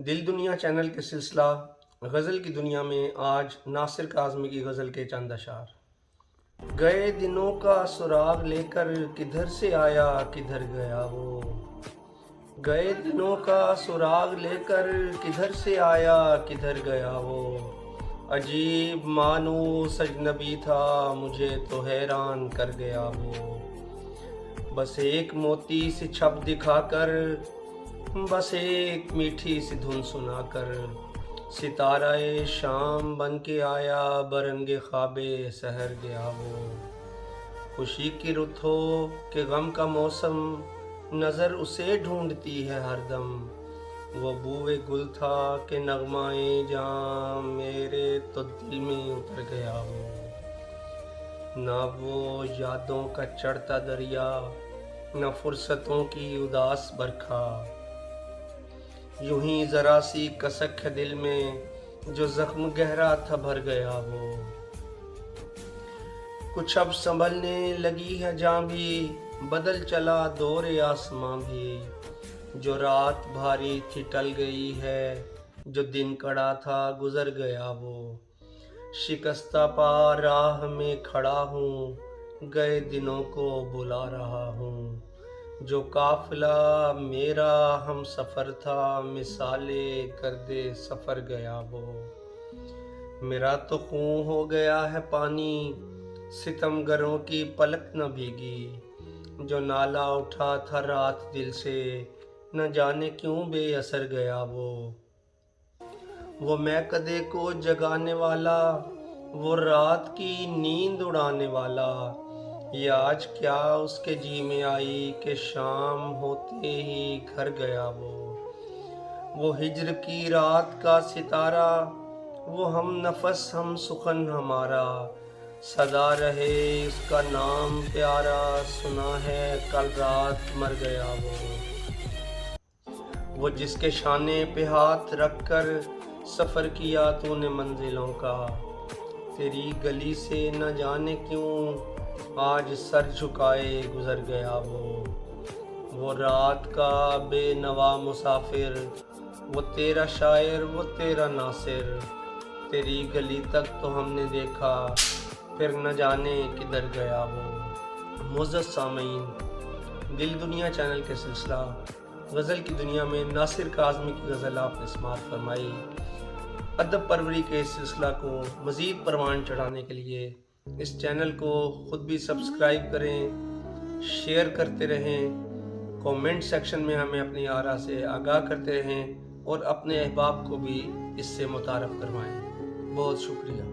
دل دنیا چینل کے سلسلہ غزل کی دنیا میں آج ناصر کاظمی کی غزل کے چند اشعار۔ گئے دنوں کا سراغ لے کر کدھر سے آیا کدھر گیا وہ، گئے دنوں کا سراغ لے کر کدھر سے آیا کدھر گیا وہ، عجیب مانوس اجنبی تھا مجھے تو حیران کر گیا وہ، بس ایک موتی سی چھپ دکھا کر، بس ایک میٹھی سی دھن سنا کر، ستارہ شام بن کے آیا برنگ خواب سحر گیا وہ، خوشی کی رت ہو کہ غم کا موسم، نظر اسے ڈھونڈتی ہے ہر دم، وہ بوئے گل تھا کہ نغمائے جاں میرے تو دل میں اتر گیا وہ، نہ وہ یادوں کا چڑھتا دریا نہ فرصتوں کی اداس برکھا، یوں ہی ذرا سی کسک ہے دل میں جو زخم گہرا تھا بھر گیا وہ، کچھ اب سنبھلنے لگی ہے جاں بھی بدل چلا دور آسماں بھی، جو رات بھاری تھی ٹل گئی ہے جو دن کڑا تھا گزر گیا وہ، شکستہ پا راہ میں کھڑا ہوں گئے دنوں کو بلا رہا ہوں، جو قافلہ میرا ہم سفر تھا مثالے گردے سفر گیا وہ، میرا تو خون ہو گیا ہے پانی ستم گروں کی پلک نہ بھیگی، جو نالا اٹھا تھا رات دل سے نہ جانے کیوں بے اثر گیا وہ میں کدے کو جگانے والا وہ رات کی نیند اڑانے والا، یہ آج کیا اس کے جی میں آئی کہ شام ہوتے ہی گھر گیا وہ ہجر کی رات کا ستارہ وہ ہم نفس ہم سخن ہمارا، سدا رہے اس کا نام پیارا سنا ہے کل رات مر گیا وہ جس کے شانے پہ ہاتھ رکھ کر سفر کیا تو نے منزلوں کا، تیری گلی سے نہ جانے کیوں آج سر جھکائے گزر گیا وہ رات کا بے نوا مسافر وہ تیرا شاعر وہ تیرا ناصر، تیری گلی تک تو ہم نے دیکھا پھر نہ جانے کدھر گیا وہ۔ معزز سامعین، دل دنیا چینل کے سلسلہ غزل کی دنیا میں ناصر کاظمی کی غزل آپ نے سماعت فرمائی۔ ادب پروری کے اس سلسلہ کو مزید پروان چڑھانے کے لیے اس چینل کو خود بھی سبسکرائب کریں، شیئر کرتے رہیں، کومنٹ سیکشن میں ہمیں اپنی آراء سے آگاہ کرتے رہیں اور اپنے احباب کو بھی اس سے متعارف کروائیں۔ بہت شکریہ۔